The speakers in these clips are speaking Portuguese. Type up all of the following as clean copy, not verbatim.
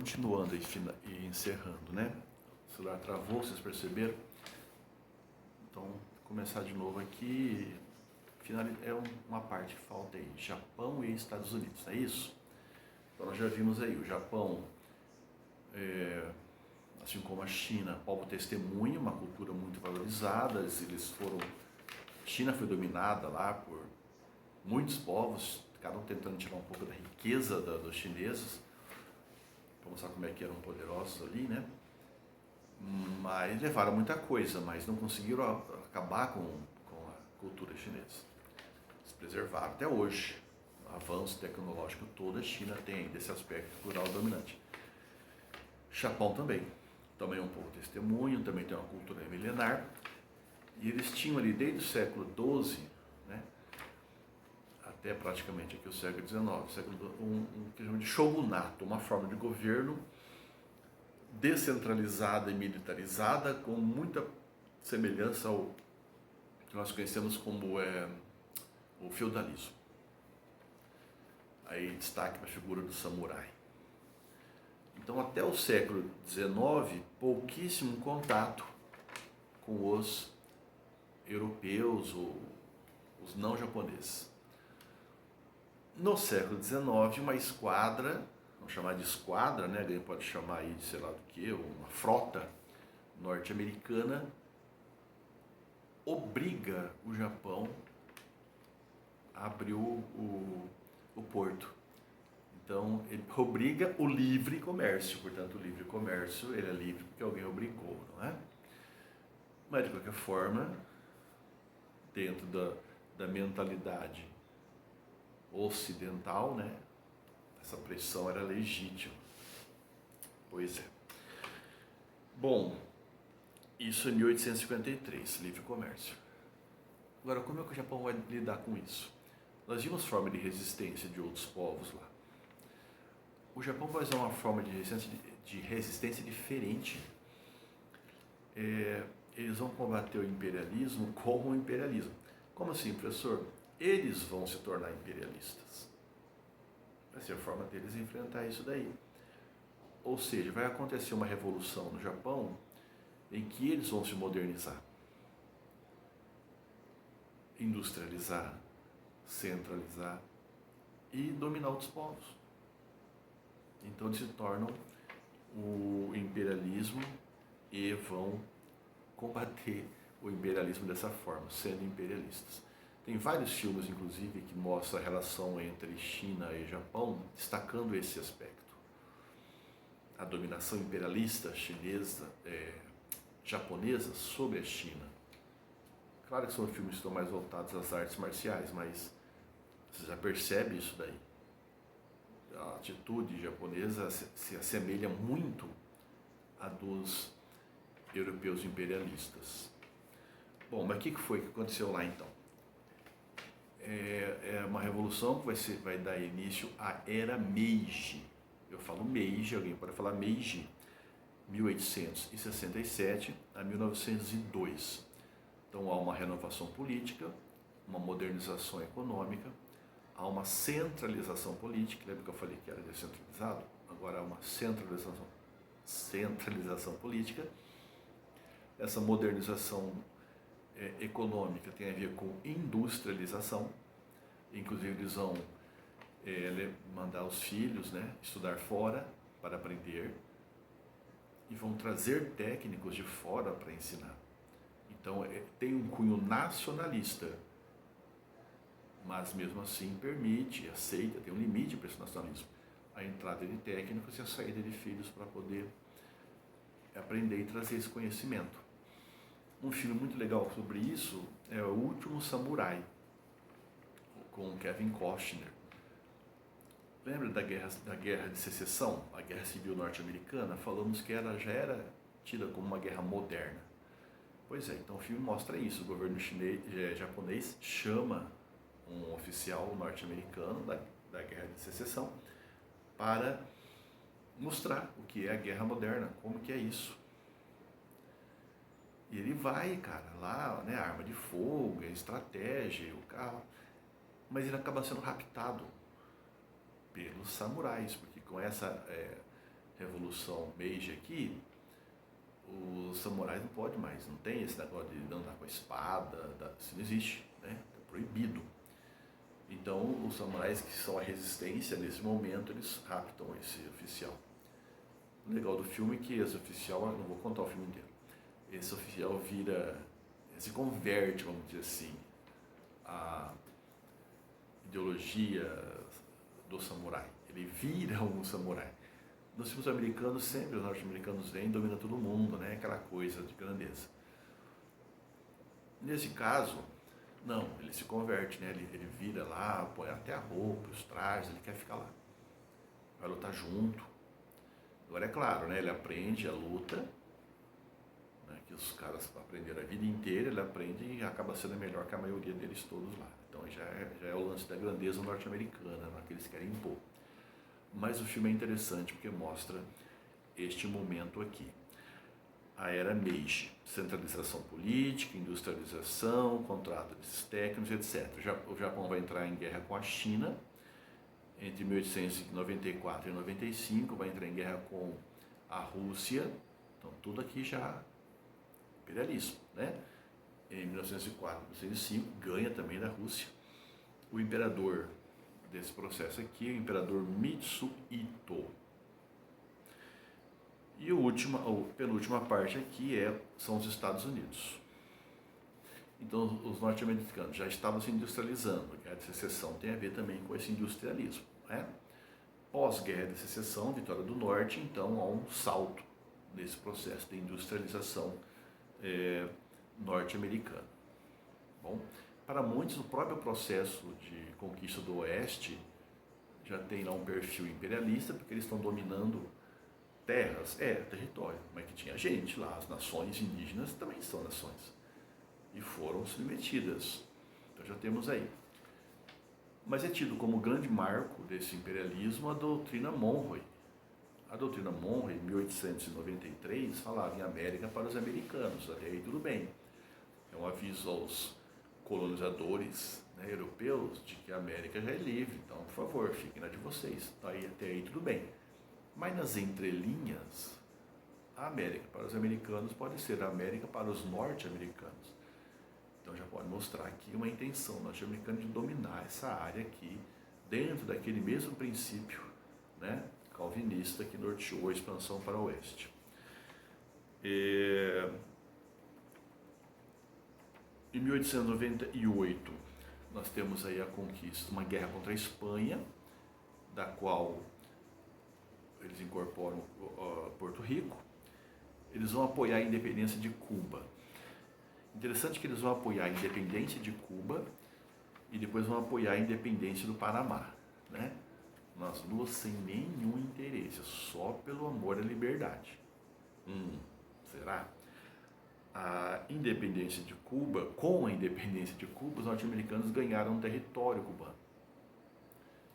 continuando e encerrando, né? O celular travou, vocês perceberam? Então, vou começar de novo aqui. É uma parte que falta aí, Japão e Estados Unidos, é isso? Então nós já vimos aí, o Japão, assim como a China, povo testemunha, uma cultura muito valorizada, a China foi dominada lá por muitos povos, cada um tentando tirar um pouco da riqueza dos chineses, para mostrar como é que eram poderosos ali, né? Mas levaram muita coisa, mas não conseguiram acabar com a cultura chinesa. Se preservaram até hoje. O avanço tecnológico todo a China tem desse aspecto cultural dominante. Japão também é um pouco testemunho, também tem uma cultura milenar. E eles tinham ali desde o século XII, né, até praticamente aqui o século XIX, um que chama de shogunato, uma forma de governo descentralizada e militarizada, com muita semelhança ao que nós conhecemos como o feudalismo. Aí destaque para a figura do samurai. Então, até o século XIX, pouquíssimo contato com os europeus ou os não japoneses. No século XIX, uma esquadra, vamos chamar de esquadra, né? Alguém pode chamar aí de sei lá do que, uma frota norte-americana, obriga o Japão a abrir o porto. Então, ele obriga o livre comércio, portanto, o livre comércio, ele é livre porque alguém obrigou, não é? Mas, de qualquer forma, dentro da mentalidade ocidental, né, essa pressão era legítima. Pois é. Bom, isso é 1853, livre comércio. Agora, como é que o Japão vai lidar com isso? Nós vimos forma de resistência de outros povos lá. O Japão vai usar uma forma de resistência diferente. Eles vão combater o imperialismo como o imperialismo. Como assim, professor? Eles vão se tornar imperialistas. Vai ser a forma deles enfrentar isso daí. Ou seja, vai acontecer uma revolução no Japão em que eles vão se modernizar, industrializar, centralizar e dominar outros povos. Então eles se tornam o imperialismo e vão combater o imperialismo dessa forma, sendo imperialistas. Tem vários filmes, inclusive, que mostram a relação entre China e Japão, destacando esse aspecto. A dominação imperialista chinesa, japonesa sobre a China. Claro que são filmes que estão mais voltados às artes marciais, mas você já percebe isso daí. A atitude japonesa se assemelha muito à dos europeus imperialistas. Bom, mas o que foi que aconteceu lá então? É uma revolução que vai dar início à Era Meiji. Eu falo Meiji, alguém pode falar Meiji, 1867 a 1902. Então há uma renovação política, uma modernização econômica, há uma centralização política. Lembra que eu falei que era descentralizado? Agora há uma centralização política. Essa modernização econômica tem a ver com industrialização. Inclusive eles vão mandar os filhos, né, estudar fora para aprender e vão trazer técnicos de fora para ensinar. Então tem um cunho nacionalista, mas mesmo assim permite, aceita, tem um limite para esse nacionalismo, a entrada de técnicos e a saída de filhos para poder aprender e trazer esse conhecimento. Um filme muito legal sobre isso é O Último Samurai, com Kevin Costner. Lembra da guerra de secessão, a guerra civil norte-americana? Falamos que já era tida como uma guerra moderna. Pois é, então o filme mostra isso. O governo japonês chama um oficial norte-americano da guerra de secessão para mostrar o que é a guerra moderna, como que é isso. E ele vai, cara, lá, né, arma de fogo, estratégia, o carro, mas ele acaba sendo raptado pelos samurais, porque com essa Revolução Meiji aqui, os samurais não podem mais, não tem esse negócio de andar com a espada, isso não existe, né? É proibido. Então, os samurais que são a resistência, nesse momento, eles raptam esse oficial. O legal do filme é que esse oficial, não vou contar o filme inteiro, esse oficial se converte, vamos dizer assim, a ideologia do samurai. Ele vira um samurai. Nos filmes americanos, sempre os norte-americanos vêm e dominam todo mundo, né? Aquela coisa de grandeza. Nesse caso, não, ele se converte, né? Ele vira lá, põe até a roupa, os trajes, ele quer ficar lá. Vai lutar junto. Agora é claro, né? Ele aprende a luta, né? Que os caras aprenderam a vida inteira, ele aprende e acaba sendo melhor que a maioria deles todos lá. Então já é o lance da grandeza norte-americana, né? Que eles querem impor. Mas o filme é interessante porque mostra este momento aqui. A era Meiji, centralização política, industrialização, contratos técnicos, etc. O Japão vai entrar em guerra com a China entre 1894 e 95, vai entrar em guerra com a Rússia. Então tudo aqui já imperialismo, né? Em 1904, 1905 ganha também da Rússia. O imperador desse processo aqui, o imperador Mitsuhito. E a penúltima parte aqui são os Estados Unidos. Então, os norte-americanos já estavam se industrializando. A Guerra de Secessão tem a ver também com esse industrialismo, né? Pós-Guerra de Secessão, vitória do Norte, então há um salto nesse processo de industrialização norte-americana. Bom, para muitos, o próprio processo de conquista do Oeste já tem lá um perfil imperialista, porque eles estão dominando terras, território, mas que tinha gente lá, as nações indígenas também são nações, e foram submetidas. Então já temos aí. Mas é tido como grande marco desse imperialismo a doutrina Monroe. A doutrina Monroe, em 1893, falava em América para os americanos, até aí tudo bem. É um aviso aos colonizadores, né, europeus, de que a América já é livre, então, por favor, fiquem na de vocês. Então, até aí tudo bem. Mas nas entrelinhas, a América para os americanos pode ser a América para os norte-americanos. Então já pode mostrar aqui uma intenção norte-americana de dominar essa área aqui, dentro daquele mesmo princípio, né, calvinista que norteou a expansão para o oeste. Em 1898, nós temos aí a conquista, uma guerra contra a Espanha, da qual eles incorporam Porto Rico. Eles vão apoiar a independência de Cuba. Interessante que eles vão apoiar a independência de Cuba e depois vão apoiar a independência do Panamá, né? Nas duas sem nenhum interesse, só pelo amor à liberdade. Será? A independência de Cuba, com a independência de Cuba, os norte-americanos ganharam um território cubano,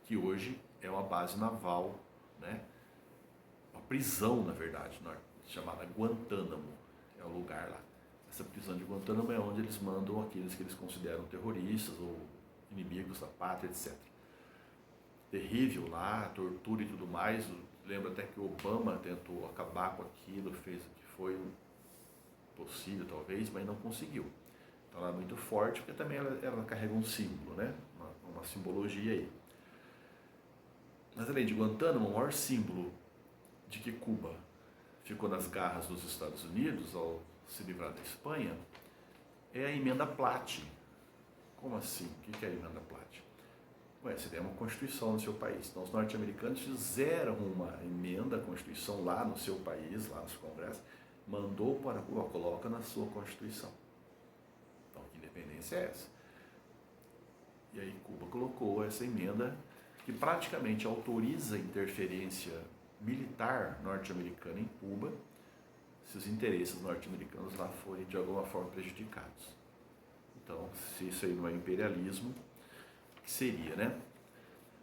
que hoje é uma base naval, né? Uma prisão, na verdade, chamada Guantánamo, é o lugar lá. Essa prisão de Guantánamo é onde eles mandam aqueles que eles consideram terroristas ou inimigos da pátria, etc. Terrível lá, tortura e tudo mais. Lembro até que o Obama tentou acabar com aquilo, fez o que foi possível talvez, mas não conseguiu. Então ela é muito forte, porque também ela carrega um símbolo, né? Uma simbologia aí. Mas além de Guantánamo, o maior símbolo de que Cuba ficou nas garras dos Estados Unidos ao se livrar da Espanha é a emenda Platt. Como assim? O que é a emenda Platt? Você tem uma Constituição no seu país. Então os norte-americanos fizeram uma emenda à Constituição lá no seu país, lá no seu Congresso, mandou para Cuba, coloca na sua Constituição. Então que independência é essa? E aí Cuba colocou essa emenda que praticamente autoriza a interferência militar norte-americana em Cuba se os interesses norte-americanos lá forem de alguma forma prejudicados. Então, se isso aí não é imperialismo, o que seria, né?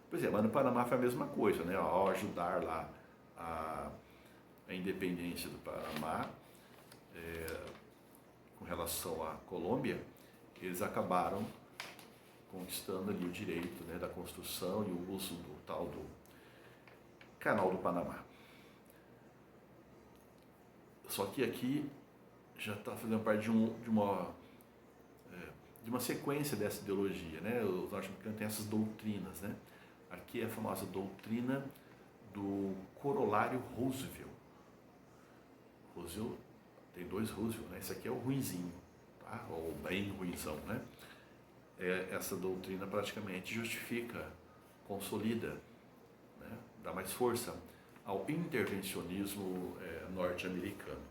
Pois é, mas no Panamá foi a mesma coisa, né? Ao ajudar lá a independência do Panamá com relação à Colômbia, eles acabaram conquistando ali o direito, né, da construção e o uso do tal do Canal do Panamá. Só que aqui já está fazendo parte de uma sequência dessa ideologia, né? Os norte-americanos têm essas doutrinas, né? Aqui é a famosa doutrina do corolário Roosevelt. Roosevelt tem dois Roosevelt, né? Esse aqui é o ruinzinho, tá? Ou bem ruinzão, né? Essa doutrina praticamente justifica, consolida, né? Dá mais força ao intervencionismo norte-americano,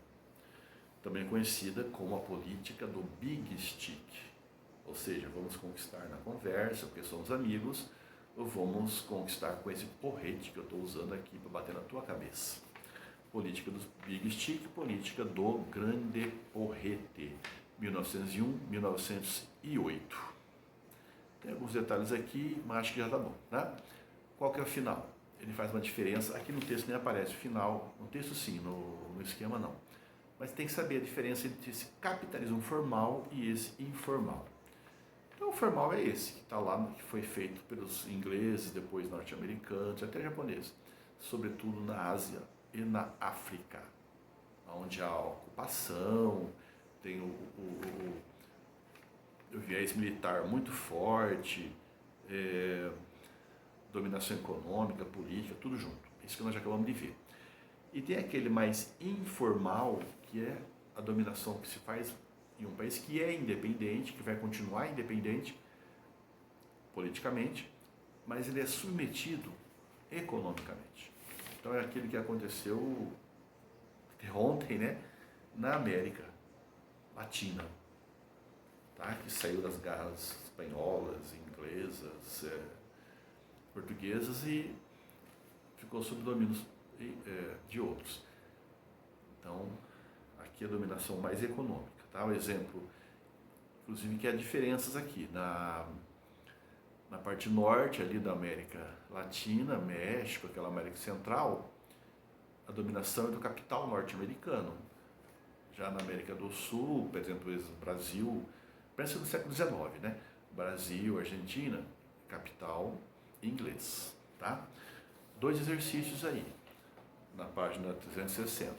também conhecida como a política do Big Stick, ou seja, vamos conquistar na conversa, porque somos amigos, ou vamos conquistar com esse porrete que eu estou usando aqui para bater na tua cabeça. Política do Big Stick, política do Grande Porrete, 1901-1908. Tem alguns detalhes aqui, mas acho que já tá bom, tá? Qual que é o final? Ele faz uma diferença, aqui no texto nem aparece o final, no texto sim, no esquema não. Mas tem que saber a diferença entre esse capitalismo formal e esse informal. Então o formal é esse, que está lá, que foi feito pelos ingleses, depois norte-americanos, até japoneses, sobretudo na Ásia e na África, onde há ocupação, tem o viés militar muito forte, dominação econômica, política, tudo junto. Isso que nós já acabamos de ver. E tem aquele mais informal, que é a dominação que se faz em um país que é independente, que vai continuar independente politicamente, mas ele é submetido economicamente. Então é aquilo que aconteceu ontem, né, na América Latina, tá? Que saiu das garras espanholas, inglesas, portuguesas e ficou sob domínio de outros. Então, aqui é a dominação mais econômica, tá? O exemplo, inclusive, que há diferenças aqui na parte norte ali da América Latina, México, aquela América Central, a dominação é do capital norte-americano. Já na América do Sul, por exemplo, Brasil, pensa no século XIX, né? Brasil, Argentina, capital inglês, tá? Dois exercícios aí, na página 360.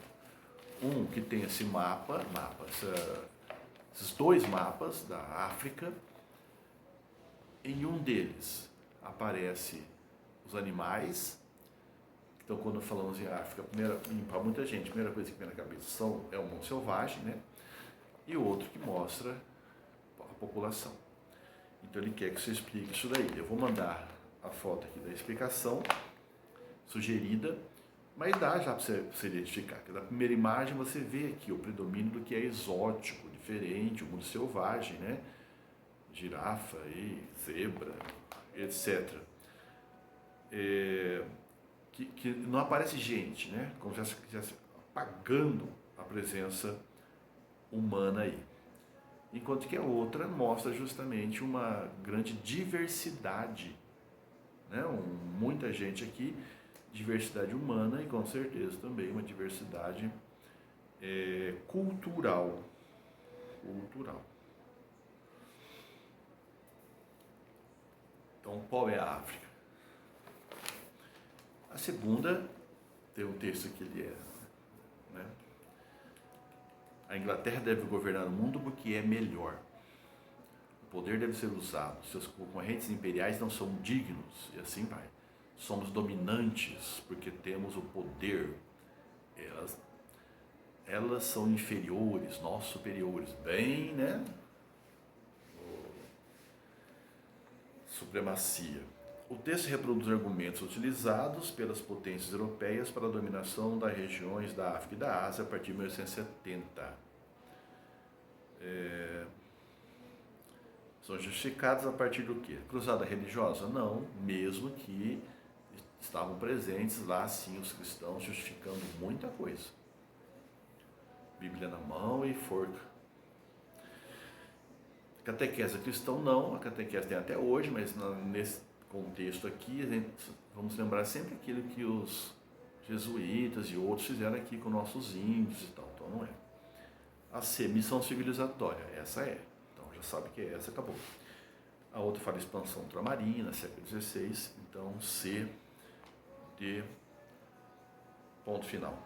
Um que tem esse esses dois mapas da África. Em um deles aparece os animais. Então, quando falamos em África, para muita gente, a primeira coisa que vem na cabeça é o mundo selvagem, né? E o outro que mostra a população. Então, ele quer que você explique isso daí. Eu vou mandar a foto aqui da explicação sugerida, mas dá já para você identificar. Na primeira imagem você vê aqui o predomínio do que é exótico, diferente, o mundo selvagem, né? Girafa, zebra, etc. Que não aparece gente, né? Como se estivesse apagando a presença humana aí. Enquanto que a outra mostra justamente uma grande diversidade, né? Muita gente aqui, diversidade humana e com certeza também uma diversidade cultural. Então, qual é a África? A segunda, tem um texto que ele né? A Inglaterra deve governar o mundo porque é melhor. O poder deve ser usado. Seus concorrentes imperiais não são dignos, e assim vai. Somos dominantes porque temos o poder. Elas são inferiores, nós superiores. Bem, né? Supremacia. O texto reproduz argumentos utilizados pelas potências europeias para a dominação das regiões da África e da Ásia a partir de 1870. São justificados a partir do quê? Cruzada religiosa? Não, mesmo que estavam presentes lá, sim, os cristãos justificando muita coisa. Bíblia na mão e forca. Catequese cristão não, a catequese tem até hoje, mas nesse contexto aqui, vamos lembrar sempre aquilo que os jesuítas e outros fizeram aqui com nossos índios e tal, então não é. A C, missão civilizatória, essa é, então já sabe que é essa, acabou. A outra fala expansão ultramarina, século XVI, então C de ponto final.